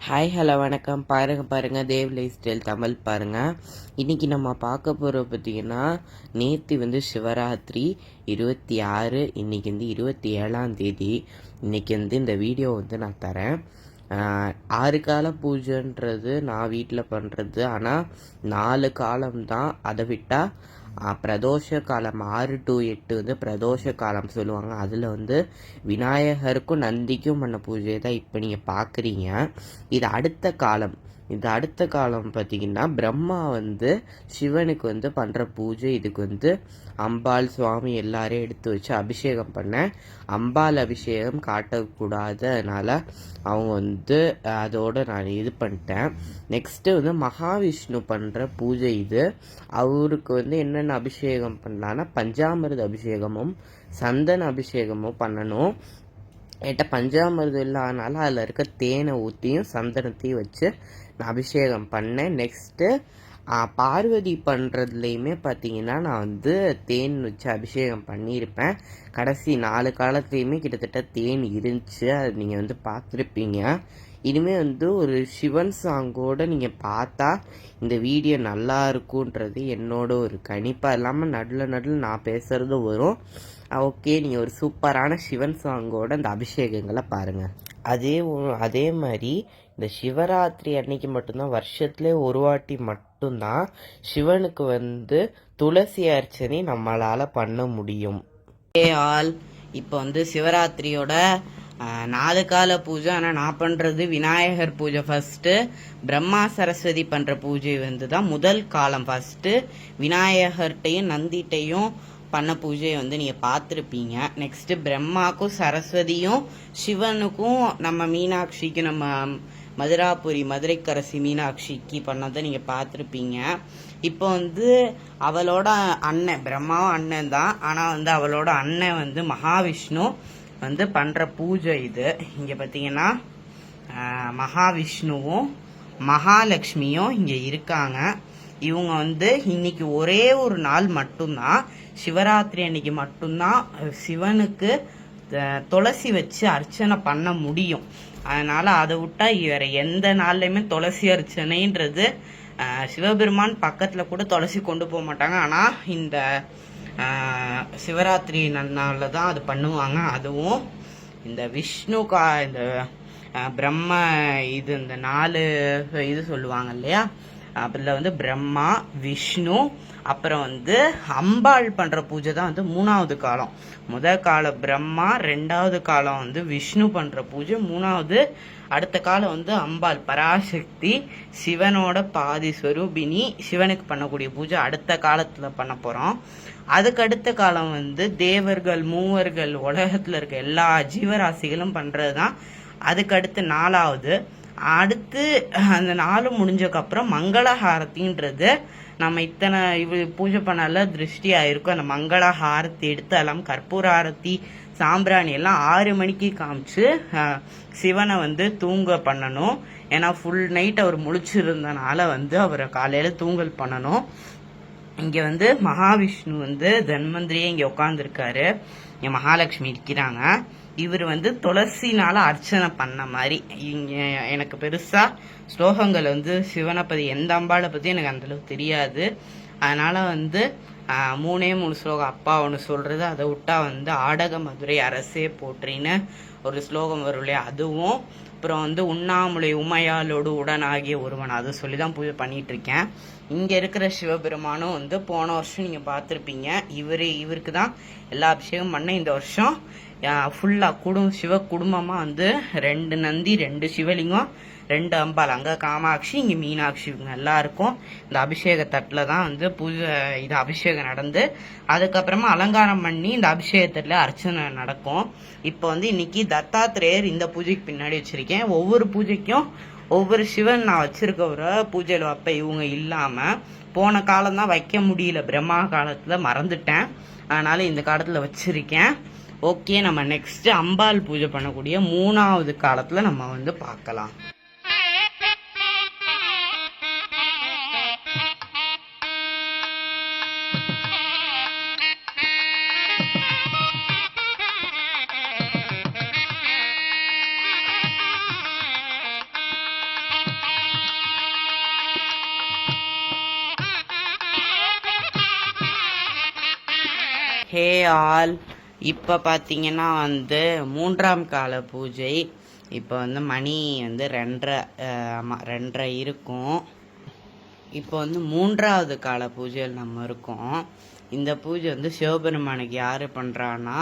Hi hello வணக்கம். பாருங்கள் Dev life style Tamil பாருங்கள். இன்றைக்கி நம்ம பார்க்க போகிற பார்த்திங்கன்னா, நேற்று சிவராத்திரி 26, இன்றைக்கி 27ஆம் தேதி. இன்றைக்கி இந்த வீடியோ நான் தரேன். 6 கால பூஜைன்றது நான் வீட்டில் பண்ணுறது. ஆனால் 4 காலம்தான். அதை விட்டால் பிரதோஷ காலம் 6 to 8 பிரதோஷ காலம் சொல்லுவாங்க. அதில் விநாயகருக்கும் நந்திக்கும் பண்ண பூஜை தான் இப்போ நீங்கள் பார்க்குறீங்க. இது அடுத்த காலம். பார்த்திங்கன்னா, பிரம்மா சிவனுக்கு பண்ணுற பூஜை. இதுக்கு அம்பாள் சுவாமி எல்லாரையும் எடுத்து வச்சு அபிஷேகம் பண்ண. அம்பாள் அபிஷேகம் காட்டக்கூடாது, அதனால் அவங்க அதோடு நான் இது பண்ணிட்டேன். நெக்ஸ்ட்டு மகாவிஷ்ணு பண்ணுற பூஜை இது. அவருக்கு என்னென்ன அபிஷேகம் பண்ணலான்னா, பஞ்சாமிர்த அபிஷேகமும் சந்தன அபிஷேகமும் பண்ணணும். என்கிட்ட பஞ்சாமிர்தம் இல்லாதனால அதில் இருக்க தேனை ஊற்றியும் சந்தனத்தையும் வச்சு நான் அபிஷேகம் பண்ணேன். நெக்ஸ்ட்டு பார்வதி பண்ணுறதுலையுமே பார்த்தீங்கன்னா, நான் தேன் வச்சு அபிஷேகம் பண்ணியிருப்பேன். கடைசி 4 காலத்துலேயுமே கிட்டத்தட்ட தேன் இருந்துச்சு. அது நீங்கள் பார்த்துருப்பீங்க. இனிமேல் ஒரு சிவன் சாங்கோடு நீங்கள் பார்த்தா இந்த வீடியோ நல்லா இருக்குன்றது என்னோட ஒரு கணிப்பாக. இல்லாமல் நடுவில் நான் பேசுகிறது வரும். ஓகே, நீங்கள் ஒரு சூப்பரான சிவன் சாங்கோட இந்த அபிஷேகங்களை பாருங்கள். அதே மாதிரி இந்த சிவராத்திரி அன்னைக்கு மட்டும்தான், வருஷத்துலேயே ஒரு வாட்டி மட்டும்தான் சிவனுக்கு துளசி அர்ச்சனை நம்மளால் பண்ண முடியும். ஆல் இப்போ சிவராத்திரியோட 4 கால பூஜை. ஆனால் நான் பண்ணுறது விநாயகர் பூஜை ஃபஸ்ட்டு. பிரம்மா சரஸ்வதி பண்ணுற பூஜை தான் முதல் காலம். ஃபஸ்ட்டு விநாயகர்கிட்டையும் நந்திட்டையும் பண்ண பூஜையை நீங்கள் பார்த்துருப்பீங்க. நெக்ஸ்ட்டு பிரம்மாக்கும் சரஸ்வதியும் சிவனுக்கும் நம்ம மீனாட்சிக்கு, நம்ம மதுரைக்கரசி மீனாட்சிக்கு பண்ணதை நீங்கள் பார்த்துருப்பீங்க. இப்போ அவளோட அண்ணன், பிரம்மாவும் அண்ணன் தான், ஆனால் அவளோட அண்ணன் மகாவிஷ்ணு பண்ணுற பூஜை இது. இங்கே பார்த்தீங்கன்னா மகாவிஷ்ணுவும் மகாலட்சுமியும் இங்கே இருக்காங்க. இவங்க இன்னைக்கு ஒரே ஒரு நாள் மட்டும்தான், சிவராத்திரி அன்னைக்கு மட்டும்தான் சிவனுக்கு துளசி வச்சு அர்ச்சனை பண்ண முடியும். அதனால் அதை விட்டால் வேறு எந்த நாள்லையுமே துளசி அர்ச்சனைன்றது, சிவபெருமான் பக்கத்தில் கூட துளசி கொண்டு போக மாட்டாங்க. ஆனால் இந்த சிவராத்திரி நாளில் தான் அது பண்ணுவாங்க. அதுவும் இந்த விஷ்ணு இந்த பிரம்ம இந்த 4 இது சொல்லுவாங்க இல்லையா, அதில் பிரம்மா, விஷ்ணு, அப்புறம் அம்பாள் பண்ணுற பூஜை தான் 3வது காலம். முதல் காலம் பிரம்மா, 2வது காலம் விஷ்ணு பண்ணுற பூஜை, 3வது அடுத்த காலம் அம்பாள் பராசக்தி, சிவனோட பாதி ஸ்வரூபினி, சிவனுக்கு பண்ணக்கூடிய பூஜை அடுத்த காலத்தில் பண்ண போகிறோம். அதுக்கு அடுத்த காலம் தேவர்கள், மூவர்கள், உலகத்தில் இருக்க எல்லா ஜீவராசிகளும் பண்ணுறது தான். அதுக்கு அடுத்து 4வது. அடுத்து அந்த 4 முடிஞ்சக்கப்புறம் மங்களஹாரத்தின்றது, நம்ம இத்தனை பூஜை பண்ணால திருஷ்டி ஆயிருக்கும். அந்த மங்களஹாரத்தி எடுத்து எல்லாம் கற்பூர ஆரத்தி, சாம்பிராணி எல்லாம் 6 மணிக்கு காமிச்சு சிவனை தூங்க பண்ணணும். ஏன்னா ஃபுல் நைட் அவர் முழிச்சிருந்தனால அவரை காலையில் தூங்கல் பண்ணணும். இங்கே மகாவிஷ்ணு தன்வந்திரியே இங்கே உட்காந்துருக்காரு. இங்கே மகாலட்சுமி இருக்கிறாங்க. இவர் துளசினால அர்ச்சனை பண்ண மாதிரி. இங்கே எனக்கு பெருசாக ஸ்லோகங்கள் சிவனை பற்றி, எந்த அம்பாளை பற்றி எனக்கு அந்தளவுக்கு தெரியாது. அதனால் 3 ஸ்லோகம் அப்பா ஒன்று சொல்கிறது. அதை விட்டா ஆடக மதுரை அரசே போற்றின்னு ஒரு ஸ்லோகம் வரும் இல்லையா, அதுவும் அப்புறம் உண்ணாமுலை உமையாலோடு உடனாகிய ஒருவன், அதை சொல்லி தான் பூஜை பண்ணிகிட்ருக்கேன். இங்கே இருக்கிற சிவபெருமானும் போன வருஷம் நீங்கள் பார்த்துருப்பீங்க. இவருக்கு தான் எல்லா அபிஷேகம் பண்ண. இந்த வருஷம் ஃபுல்லாக சிவ குடும்பமாக 2 நந்தி, 2 சிவலிங்கம், 2 அம்பாள், அங்கே காமாட்சி, இங்கே மீனாட்சி, இவங்க எல்லாருக்கும் இந்த அபிஷேக தட்டில் தான் பூஜை, இது அபிஷேகம் நடந்து அதுக்கப்புறமா அலங்காரம் பண்ணி இந்த அபிஷேகத்தில் அர்ச்சனை நடக்கும். இப்போ இன்னைக்கு தத்தாத்திரேயர் இந்த பூஜைக்கு பின்னாடி வச்சுருக்கேன். ஒவ்வொரு பூஜைக்கும் ஒவ்வொரு சிவன் நான் வச்சுருக்கவரை பூஜையில் வைப்பேன். இவங்க இல்லாமல் போன காலம் தான் வைக்க முடியல, பிரம்மா காலத்தில் மறந்துட்டேன். அதனால் இந்த காலத்தில் வச்சுருக்கேன். ஓகே, நம்ம நெக்ஸ்ட்டு அம்பாள் பூஜை பண்ணக்கூடிய 3வது காலத்தில் நம்ம பார்க்கலாம். ஹே ஆல், இப்போ பார்த்தீங்கன்னா வந்து 3ஆம் கால பூஜை. இப்போ வந்து மணி வந்து 2:30 இருக்கும். இப்போ வந்து 3ஆவது கால பூஜையில் நம்ம இருக்கோம். இந்த பூஜை வந்து சிவபெருமானுக்கு யார் பண்ணுறான்னா,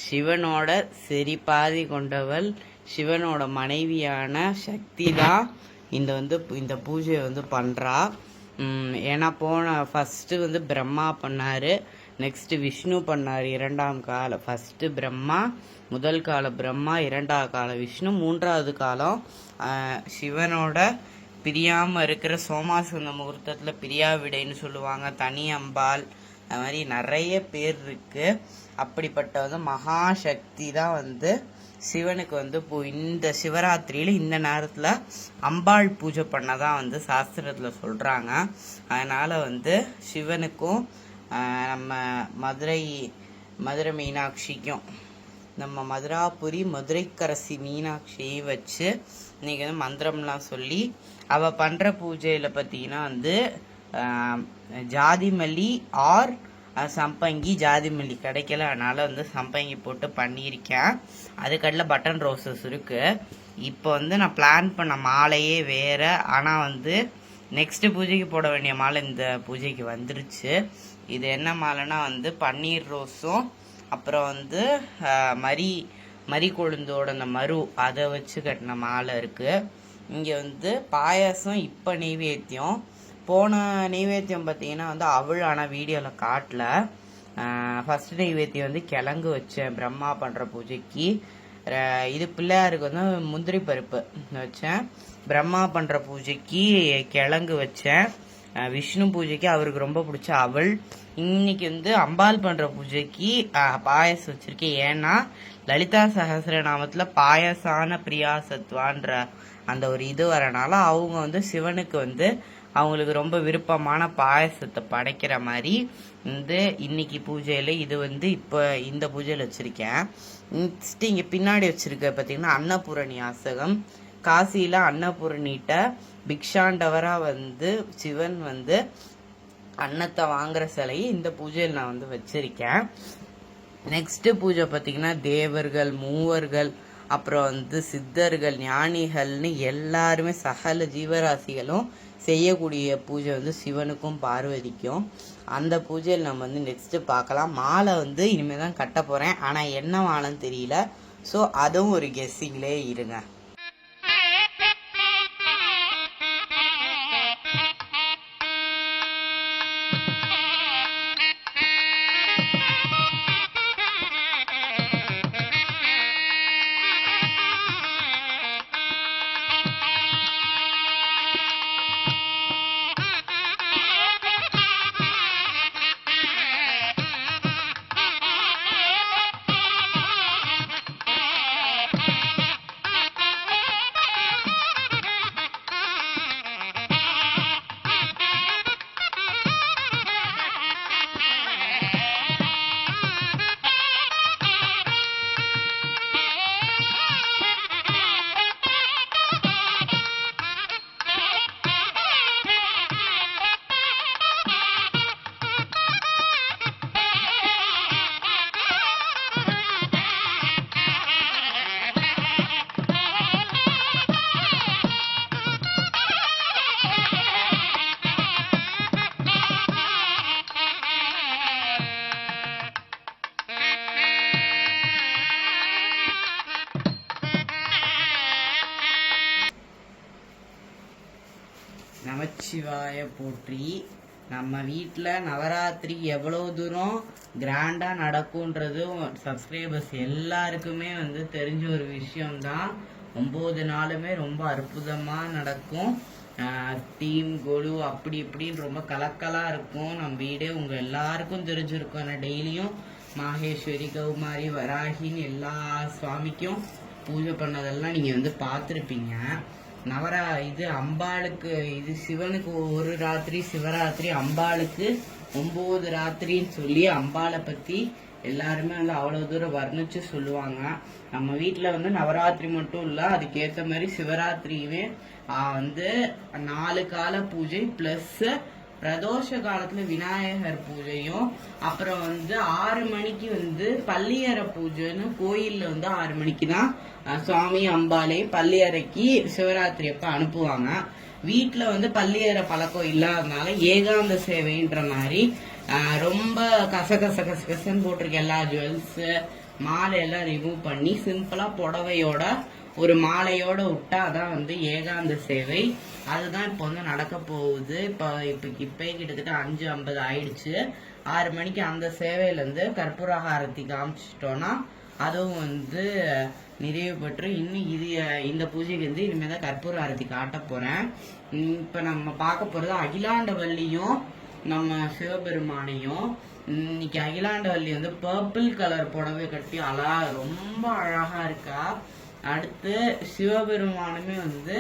சிவனோட சரிபாதி கொண்டவள் சிவனோட மனைவியான சக்தி தான் இந்த பூஜையை வந்து பண்ணுறா. ஏன்னா ஃபஸ்ட்டு வந்து பிரம்மா பண்ணார், நெக்ஸ்ட்டு விஷ்ணு பண்ணார் 2ஆம் கால. ஃபஸ்ட்டு பிரம்மா, முதல் கால பிரம்மா, 2ஆவது கால விஷ்ணு, 3ஆவது காலம் சிவனோட பிரியாமல் இருக்கிற சோமாசந்த முகூர்த்தத்தில் பிரியா விடைன்னு சொல்லுவாங்க, தனி அம்பாள், அது மாதிரி நிறைய பேர் இருக்குது. அப்படிப்பட்ட வந்து மகாசக்தி தான் வந்து சிவனுக்கு வந்து இந்த சிவராத்திரியில் இந்த நேரத்தில் அம்பாள் பூஜை பண்ணதான் வந்து சாஸ்திரத்தில் சொல்கிறாங்க. அதனால் வந்து சிவனுக்கும் நம்ம மதுரை மீனாட்சிக்கும், நம்ம மதுராபுரி மதுரைக்கரசி மீனாட்சியை வச்சு இன்றைக்கி வந்து மந்திரம்லாம் சொல்லி அவள் பண்ணுற பூஜையில் பார்த்தீங்கன்னா வந்து ஜாதி மல்லி ஆர் சம்பங்கி, ஜாதி மல்லி கிடைக்கல, அதனால் வந்து சம்பங்கி போட்டு பண்ணியிருக்கேன். அதுக்கடல பட்டன் ரோசஸ் இருக்குது. இப்போ வந்து நான் பிளான் பண்ண மாலையே வேறு, ஆனால் வந்து நெக்ஸ்ட்டு பூஜைக்கு போட வேண்டிய மாலை இந்த பூஜைக்கு வந்துருச்சு. இது என்ன மாலைன்னா வந்து பன்னீர் ரோஸும் அப்புறம் வந்து மரி கொழுந்தோட அந்த மரு அதை வச்சு கட்டின மாலை இருக்குது. இங்கே வந்து பாயாசம் இப்போ நெய்வேத்தியம். போன நெய்வேத்தியம் பார்த்தீங்கன்னா வந்து அவள், ஆனால் வீடியோவில் காட்டல. ஃபஸ்ட்டு நெய்வேத்தியம் வந்து கிழங்கு வச்சேன் பிரம்மா பண்ணுற பூஜைக்கு. இது பிள்ளையாருக்கு வந்து முந்திரி பருப்பு வச்சேன். பிரம்மா பண்ணுற பூஜைக்கு கிழங்கு வச்சேன். விஷ்ணு பூஜைக்கு அவருக்கு ரொம்ப பிடிச்ச அவள். இன்னைக்கு வந்து அம்பாள் பண்ணுற பூஜைக்கு பாயசம் வச்சுருக்கேன். ஏன்னா லலிதா சகஸ்ரநாமத்தில் பாயசான பிரியாசத்வான்ற அந்த ஒரு இது வரனால அவங்க வந்து சிவனுக்கு வந்து அவங்களுக்கு ரொம்ப விருப்பமான பாயசத்தை படைக்கிற மாதிரி வந்து இன்னைக்கு பூஜையில் இது வந்து இப்போ இந்த பூஜையில் வச்சுருக்கேன். நெக்ஸ்ட்டு இங்கே பின்னாடி வச்சுருக்க பார்த்தீங்கன்னா அன்னபூரணி யாசகம். காசியில் அன்னபூரணிட்ட பிக்ஷாண்டவராக வந்து சிவன் வந்து அன்னத்தை வாங்குற சிலையை இந்த பூஜையில் நான் வந்து வச்சிருக்கேன். நெக்ஸ்ட்டு பூஜை பார்த்தீங்கன்னா தேவர்கள், மூவர்கள், அப்புறம் வந்து சித்தர்கள், ஞானிகள்னு எல்லாருமே சகல ஜீவராசிகளும் செய்யக்கூடிய பூஜை வந்து சிவனுக்கும் பார்வதிக்கும். அந்த பூஜையில் நம்ம வந்து நெக்ஸ்ட்டு பார்க்கலாம். மாலை வந்து இனிமேல் தான் கட்ட போகிறேன், ஆனால் என்ன மாலைன்னு தெரியல. ஸோ அதுவும் ஒரு கெஸ்ஸிங்லே இருங்க. நமச்சிவாய போற்றி. நம்ம வீட்டில் நவராத்திரி எவ்வளோ தூரம் கிராண்டாக நடக்கும்ன்றதும் சப்ஸ்கிரைபர்ஸ் எல்லாருக்குமே வந்து தெரிஞ்ச ஒரு விஷயம்தான். 9 நாளுமே ரொம்ப அற்புதமாக நடக்கும். டீம் கொலு அப்படி இப்படின்னு ரொம்ப கலக்கலாக இருக்கும். நம்ம வீடே உங்கள் எல்லாருக்கும் தெரிஞ்சிருக்கும். ஆனால் டெய்லியும் மாகேஸ்வரி, கௌமாரி, வராகின்னு எல்லா சுவாமிக்கும் பூஜை பண்ணதெல்லாம் நீங்கள் வந்து பார்த்துருப்பீங்க. இது அம்பாளுக்கு, இது சிவனுக்கு ஒரு ராத்திரி சிவராத்திரி, அம்பாளுக்கு 9 ராத்திரின்னு சொல்லி அம்பாளை பற்றி எல்லாருமே வந்து அவ்வளோ தூரம் வர்ணிச்சு சொல்லுவாங்க. நம்ம வீட்டில் வந்து நவராத்திரி மட்டும் இல்லை, அதுக்கேற்ற மாதிரி சிவராத்திரியுமே வந்து 4 கால பூஜை ப்ளஸ் பிரதோஷ காலத்துல விநாயகர் பூஜையும், அப்புறம் வந்து 6 மணிக்கு வந்து பள்ளியற பூஜைன்னு கோயில்ல வந்து 6 மணிக்கு தான் சுவாமி அம்பாலே பள்ளியறைக்கு சிவராத்திரி அப்ப அனுப்புவாங்க. வீட்டுல வந்து பள்ளியற பழக்கம் இல்லாதனால ஏகாந்த சேவைன்ற மாதிரி ரொம்ப கசகசன்னு போட்டிருக்க எல்லா ஜுவல்ஸ் மாலை எல்லாம் ரிமூவ் பண்ணி சிம்பிளா புடவையோட ஒரு மாலையோட விட்டாதான் வந்து ஏகாந்த சேவை. அதுதான் இப்போ வந்து நடக்க போகுது. இப்ப கிட்டத்தட்ட 5:50 ஆயிடுச்சு. 6 மணிக்கு அந்த சேவையில இருந்து கற்பூரஹாரத்தி காமிச்சிட்டோம்னா அதுவும் வந்து நிறைவு பெற்று இன்னும் இந்த பூஜைக்கு வந்து இனிமேதான் கற்பூர ஆரத்தி காட்ட போறேன். இப்ப நம்ம பார்க்க போறது அகிலாண்டவல்லியும் நம்ம சிவபெருமானையும். இன்னைக்கு அகிலாண்டவல்லி வந்து பர்பிள் கலர் புடவை கட்டி ரொம்ப அழகா இருக்கா. அடுத்து சிவபெருமானுமே வந்து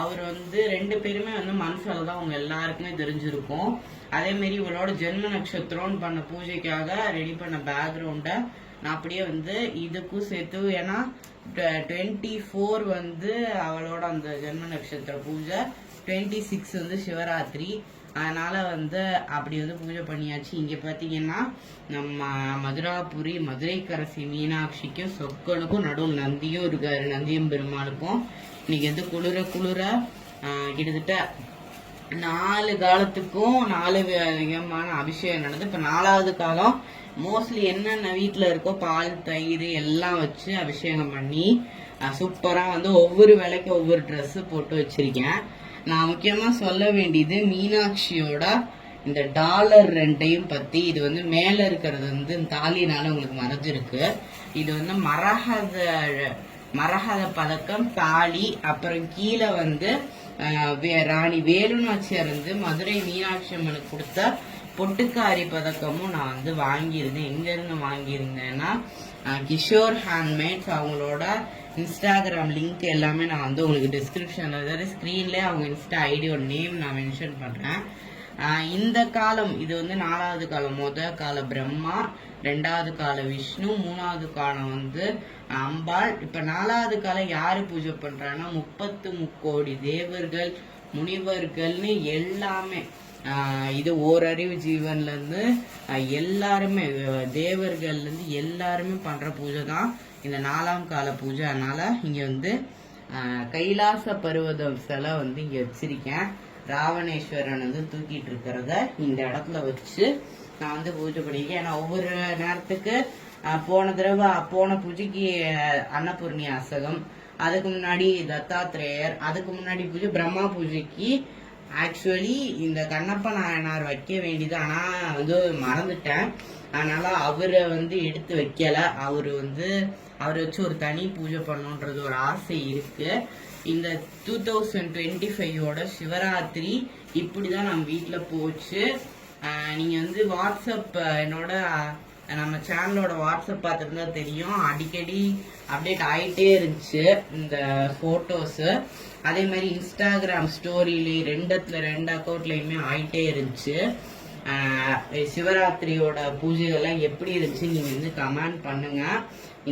அவர் வந்து 2 பேருமே வந்து மனசால தான் அவங்க எல்லாருக்குமே தெரிஞ்சிருக்கும். அதே மாதிரி இவளோட ஜென்ம நட்சத்திரம் பண்ண பூஜைக்காக ரெடி பண்ண பேக்ரவுண்ட நான் அப்படியே வந்து இதுக்கும் சேர்த்து, ஏன்னா 24 வந்து அவளோட அந்த ஜென்ம நட்சத்திர பூஜை, 26 வந்து சிவராத்திரி. அதனால வந்து அப்படி வந்து பூஜை பண்ணியாச்சு. இங்க பாத்தீங்கன்னா நம்ம மதுராபுரி மதுரைக்கரசி மீனாட்சிக்கும் சொக்கனுக்கும் நடுவில் நந்தியும் இருக்காரு. நந்தியம் பெருமாளுக்கும் இன்னைக்கு வந்து குளிர கிட்டத்தட்ட 4 காலத்துக்கும் 4 விதமான அபிஷேகம் நடந்து. இப்ப 4வது காலம் மோஸ்ட்லி என்னென்ன வீட்டுல இருக்கோ பால் தயிர் எல்லாம் வச்சு அபிஷேகம் பண்ணி சூப்பரா வந்து ஒவ்வொரு வேலைக்கு ஒவ்வொரு ட்ரெஸ் போட்டு வச்சிருக்கேன். நான் முக்கியமா சொல்ல வேண்டியது மீனாட்சியோட இந்த டாலர் 2ஐயும் பத்தி. இது வந்து மேல இருக்கிறது வந்து தாலினால உங்களுக்கு மறைஞ்சிருக்கு. இது வந்து மரகத பதக்கம் தாலி. அப்புறம் கீழே வந்து ராணி வேலுநாச்சியார் வந்து மதுரை மீனாட்சி அம்மனுக்கு கொடுத்த பொட்டுக்காரி பதக்கமும் நான் வந்து வாங்கியிருந்தேன். எங்க இருந்து வாங்கியிருந்தேன்னா கிஷோர் ஹேண்ட்மேட்ஸ், அவங்களோட இன்ஸ்டாகிராம் லிங்க் எல்லாமே நான் வந்து உங்களுக்கு டிஸ்கிரிப்ஷன்ல அதாவது ஸ்கிரீன்லேயே அவங்க இன்ஸ்டா ஐடியோட நேம் நான் மென்ஷன் பண்றேன். இந்த காலம் இது வந்து 4வது காலம். கால பிரம்மா, 2வது கால விஷ்ணு, 3வது காலம் வந்து அம்பாள். இப்ப 4வது காலம் யாரு பூஜை பண்றாங்கன்னா 33 கோடி தேவர்கள் முனிவர்கள்னு எல்லாமே. இது ஓரறிவு ஜீவன்ல இருந்து எல்லாருமே தேவர்கள்ல இருந்து எல்லாருமே பண்ற பூஜை தான் இந்த 4ஆம் கால பூஜை. அதனால இங்க வந்து கைலாச பருவதம் சிலை வந்து இங்க வச்சிருக்கேன். ராவணேஸ்வரன் வந்து தூக்கிட்டு இருக்கிறத இந்த இடத்துல வச்சு நான் வந்து பூஜை பண்ணிருக்கேன். ஏன்னா ஒவ்வொரு நேரத்துக்கு போன பூஜைக்கு அன்னபூர்ணி அசகம், அதுக்கு முன்னாடி தத்தாத்திரேயர், அதுக்கு முன்னாடி பூஜை பிரம்மா பூஜைக்கு ஆக்சுவலி இந்த கண்ணப்ப நாயனார் வைக்க வேண்டியது, ஆனா வந்து மறந்துட்டேன். அதனால அவரை வந்து எடுத்து வைக்கல. அவரை வச்சு ஒரு தனி பூஜை பண்ணணுன்றது ஒரு ஆசை இருக்கு. இந்த 2025ஓட சிவராத்திரி இப்படிதான் நம்ம வீட்டுல போச்சு. நீங்க வந்து வாட்ஸ்அப் என்னோட நம்ம சேனலோட வாட்ஸ்அப் பார்த்துருந்தா தெரியும், அடிக்கடி அப்டேட் ஆயிட்டே இருந்துச்சு இந்த போட்டோஸ். அதே மாதிரி இன்ஸ்டாகிராம் ஸ்டோரியில 2 அக்கௌண்ட்லயுமே ஆயிட்டே இருந்துச்சு. சிவராத்திரியோட பூஜைகள்லாம் எப்படி இருந்துச்சு நீங்க வந்து கமெண்ட் பண்ணுங்க.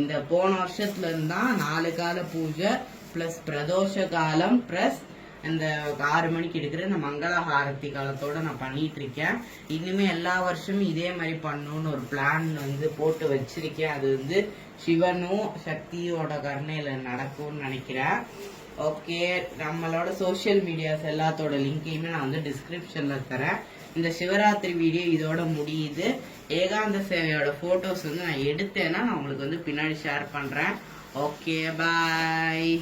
இந்த போன வருஷத்துல இருந்தா 4 கால பூஜை பிளஸ் பிரதோஷ காலம் பிளஸ் இந்த 6 மணிக்கு எடுக்கிற இந்த மங்கள ஹாரத்தி காலத்தோட நான் பண்ணிட்டு இருக்கேன். இனிமே எல்லா வருஷமும் இதே மாதிரி பண்ணணும்னு ஒரு பிளான் வந்து போட்டு வச்சிருக்கேன். அது வந்து சிவனும் சக்தியோட கருணையில நடக்கும்னு நினைக்கிறேன். ஓகே, நம்மளோட சோசியல் மீடியாஸ் எல்லாத்தோட லிங்கையுமே நான் வந்து டிஸ்கிரிப்ஷன்ல தரேன். இந்த சிவராத்திரி வீடியோ இதோட முடியுது. ஏகாந்த சேவையோட போட்டோஸ் வந்து நான் எடுத்தேன்னா நான் உங்களுக்கு வந்து பின்னாடி ஷேர் பண்றேன். ஓகே, பாய்.